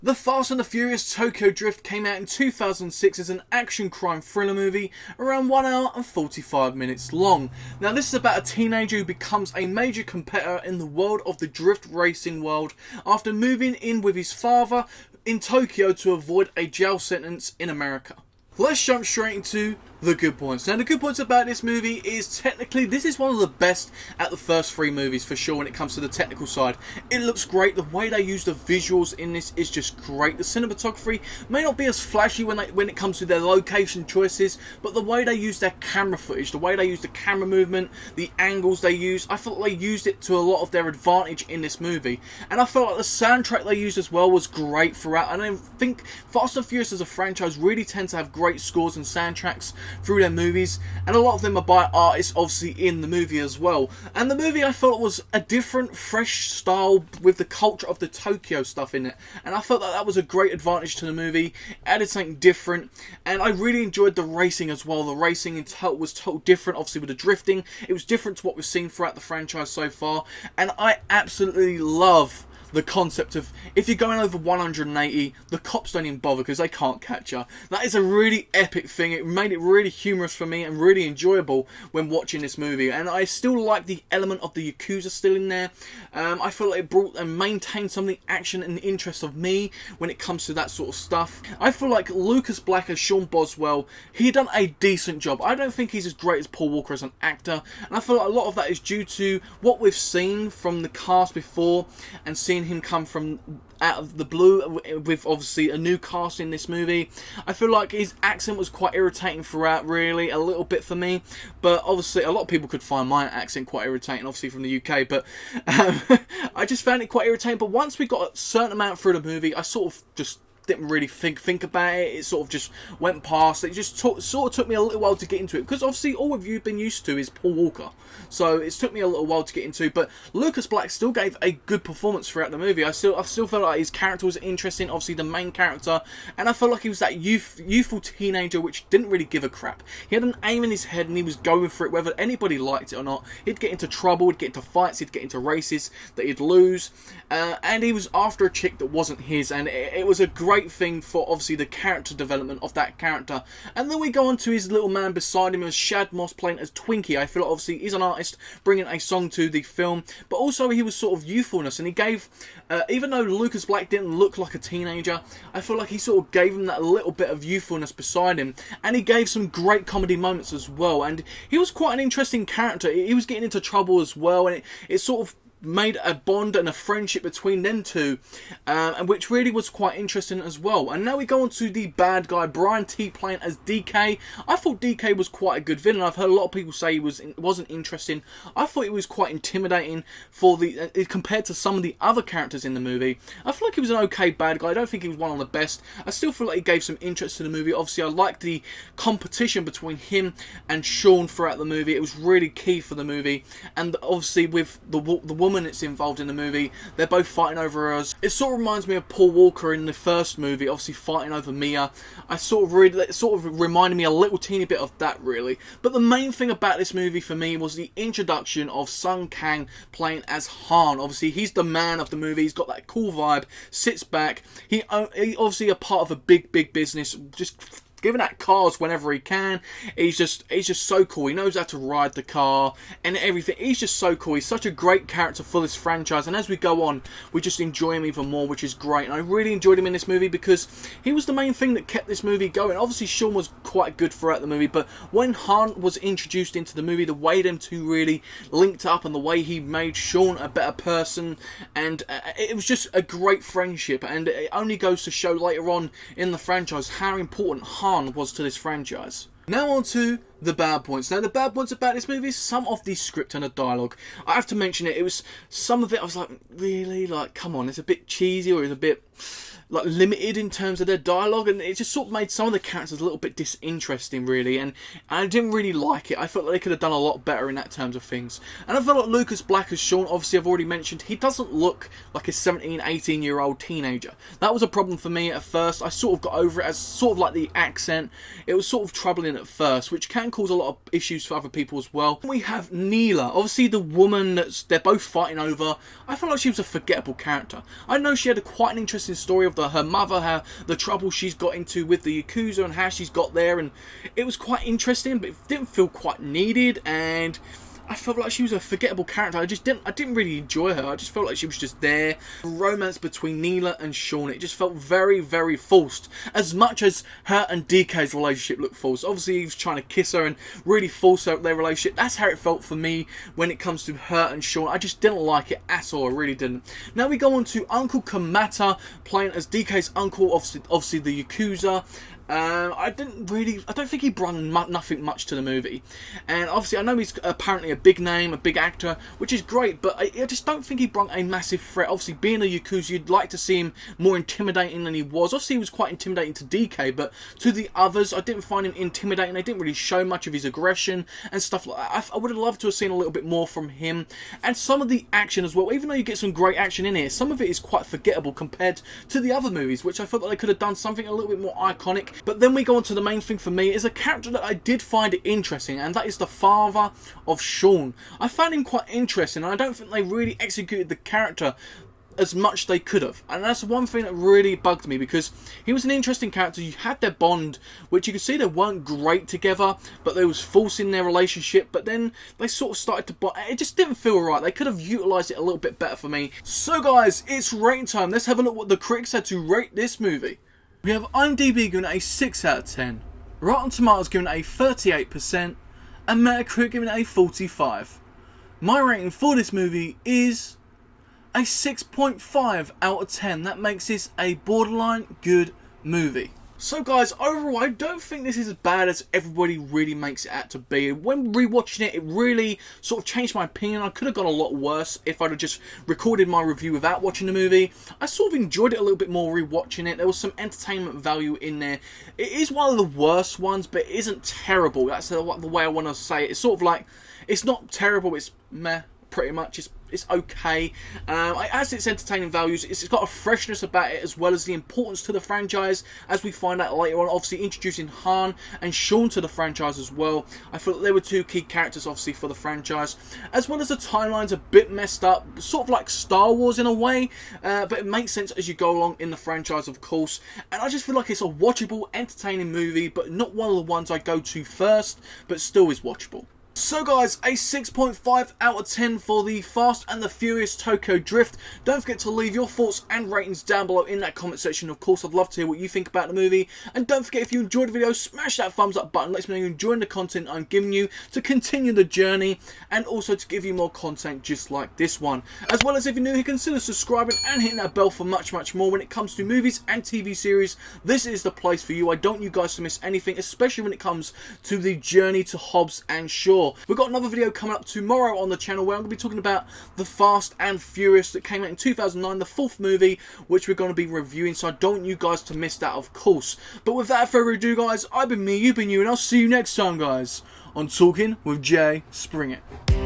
The Fast and the Furious Tokyo Drift came out in 2006 as an action crime thriller movie around 1 hour and 45 minutes long. Now this is about a teenager who becomes a major competitor in the world of the drift racing world after moving in with his father in Tokyo to avoid a jail sentence in America. Let's jump straight into the good points. Now the good points about this movie is technically this is one of the best at the first three movies for sure when it comes to the technical side. It looks great, the way they use the visuals in this is just great. The cinematography may not be as flashy when it comes to their location choices, but the way they use their camera footage, the way they use the camera movement, the angles they use, I felt they used it to a lot of their advantage in this movie. And I felt like the soundtrack they used as well was great throughout. And I think Fast and Furious as a franchise really tends to have great scores and soundtracks through their movies, and a lot of them are by artists obviously in the movie as well. And the movie I felt was a different, fresh style with the culture of the Tokyo stuff in it, and I felt that was a great advantage to the movie. It added something different, and I really enjoyed the racing as well. The racing in total was total different, obviously with the drifting. It was different to what we've seen throughout the franchise so far, and I absolutely love the concept of if you're going over 180, the cops don't even bother because they can't catch you. That is a really epic thing. It made it really humorous for me and really enjoyable when watching this movie. And I still like the element of the Yakuza still in there. I feel like it brought and maintained some of the action and interest of me when it comes to that sort of stuff. I feel like Lucas Black as Sean Boswell, he done a decent job. I don't think he's as great as Paul Walker as an actor, and I feel like a lot of that is due to what we've seen from the cast before and seeing him come from out of the blue with obviously a new cast in this movie. I feel like his accent was quite irritating throughout, really, a little bit for me, but obviously a lot of people could find my accent quite irritating, obviously from the UK, but I just found it quite irritating. But once we got a certain amount through the movie, I sort of just didn't really think about it. It sort of just went past. It just sort of took me a little while to get into it, because obviously all of you have been used to is Paul Walker, so it took me a little while to get into. But Lucas Black still gave a good performance throughout the movie. I still felt like his character was interesting, obviously the main character, and I felt like he was that youthful teenager which didn't really give a crap. He had an aim in his head and he was going for it whether anybody liked it or not. He'd get into trouble, he'd get into fights, he'd get into races that he'd lose, and he was after a chick that wasn't his, and it was a great thing for obviously the character development of that character. And then we go on to his little man beside him as Shad Moss playing as Twinkie. I feel like obviously he's an artist bringing a song to the film, but also he was sort of youthfulness, and he gave even though Lucas Black didn't look like a teenager, I feel like he sort of gave him that little bit of youthfulness beside him, and he gave some great comedy moments as well. And he was quite an interesting character. He was getting into trouble as well, and it sort of made a bond and a friendship between them two, and which really was quite interesting as well. And now we go on to the bad guy, Brian T playing as DK. I thought DK was quite a good villain. I've heard a lot of people say he wasn't interesting. I thought he was quite intimidating for the compared to some of the other characters in the movie. I feel like he was an okay bad guy. I don't think he was one of the best. I still feel like he gave some interest to the movie. Obviously I liked the competition between him and Sean throughout the movie. It was really key for the movie, and obviously with the woman that's involved in the movie, they're both fighting over us. It sort of reminds me of Paul Walker in the first movie, obviously fighting over Mia. It sort of reminded me a little teeny bit of that, really. But the main thing about this movie for me was the introduction of Sung Kang playing as Han. Obviously he's the man of the movie. He's got that cool vibe, sits back. He obviously a part of a big business, just giving out cars whenever he can. He's just so cool. He knows how to ride the car and everything. He's just so cool. He's such a great character for this franchise, and as we go on we just enjoy him even more, which is great. And I really enjoyed him in this movie because he was the main thing that kept this movie going. Obviously Sean was quite good throughout the movie, but when Han was introduced into the movie, the way them two really linked up and the way he made Sean a better person, and it was just a great friendship. And it only goes to show later on in the franchise how important Han was to this franchise. Now on to the bad points. Now the bad points about this movie is some of the script and the dialogue. I have to mention it. It was some of it I was like, really? Like, come on, it's a bit cheesy, or it's a bit like limited in terms of their dialogue, and it just sort of made some of the characters a little bit disinteresting, really, and I didn't really like it. I felt like they could have done a lot better in that terms of things. And I felt like Lucas Black as Sean, obviously I've already mentioned, he doesn't look like a 17, 18 year old teenager. That was a problem for me at first. I sort of got over it as sort of like the accent. It was sort of troubling at first, which can cause a lot of issues for other people as well. We have Neela, obviously the woman they're both fighting over. I felt like she was a forgettable character. I know she had quite an interesting story of her mother, how the trouble she's got into with the Yakuza and how she's got there, and it was quite interesting, but it didn't feel quite needed, and I felt like she was a forgettable character. I didn't really enjoy her. I just felt like she was just there. The romance between Neela and Sean, it just felt very, very forced. As much as her and DK's relationship looked forced. Obviously, he was trying to kiss her and really force out their relationship. That's how it felt for me when it comes to her and Sean. I just didn't like it at all. I really didn't. Now we go on to Uncle Kamata, playing as DK's uncle, obviously the Yakuza. I don't think he brought nothing much to the movie, and obviously I know he's apparently a big name, a big actor, which is great, but I just don't think he brought a massive threat. Obviously, being a Yakuza, you'd like to see him more intimidating than he was. Obviously, he was quite intimidating to DK, but to the others, I didn't find him intimidating. They didn't really show much of his aggression and stuff like that. I would have loved to have seen a little bit more from him, and some of the action as well. Even though you get some great action in here, some of it is quite forgettable compared to the other movies, which I felt that they could have done something a little bit more iconic. But then we go on to the main thing for me, is a character that I did find interesting, and that is the father of Sean. I found him quite interesting, and I don't think they really executed the character as much they could have, and that's one thing that really bugged me, because he was an interesting character. You had their bond, which you could see they weren't great together, but they was forcing their relationship, but then they sort of started to bond. It just didn't feel right. They could have utilised it a little bit better for me. So guys, it's rating time. Let's have a look what the critics had to rate this movie. We have IMDb giving it a 6 out of 10, Rotten Tomatoes giving it a 38%, and Metacritic giving it a 45. My rating for this movie is a 6.5 out of 10. That makes this a borderline good movie. So guys, overall, I don't think this is as bad as everybody really makes it out to be. When rewatching it, it really sort of changed my opinion. I could have gone a lot worse if I'd have just recorded my review without watching the movie. I sort of enjoyed it a little bit more rewatching it. There was some entertainment value in there. It is one of the worst ones, but it isn't terrible. That's the way I want to say it. It's sort of like, it's not terrible, it's meh. Pretty much, it's okay. It has its entertaining values. It's got a freshness about it, as well as the importance to the franchise, as we find out later on. Obviously, introducing Han and Sean to the franchise as well. I feel that they were two key characters, obviously, for the franchise, as well as the timeline's a bit messed up, sort of like Star Wars in a way, but it makes sense as you go along in the franchise, of course. And I just feel like it's a watchable, entertaining movie, but not one of the ones I go to first, but still is watchable. So guys, a 6.5 out of 10 for the Fast and the Furious Tokyo Drift. Don't forget to leave your thoughts and ratings down below in that comment section. Of course, I'd love to hear what you think about the movie. And don't forget, if you enjoyed the video, smash that thumbs up button. Let me know you're enjoying the content I'm giving you to continue the journey, and also to give you more content just like this one. As well as, if you're new here, consider subscribing and hitting that bell for much, much more when it comes to movies and TV series. This is the place for you. I don't want you guys to miss anything, especially when it comes to the journey to Hobbs and Shaw. We've got another video coming up tomorrow on the channel where I'm going to be talking about the Fast and Furious that came out in 2009, the 4th movie, which we're going to be reviewing, so I don't want you guys to miss that, of course. But without further ado, guys, I've been me, you've been you, and I'll see you next time, guys, on Talking with Jay Spring It.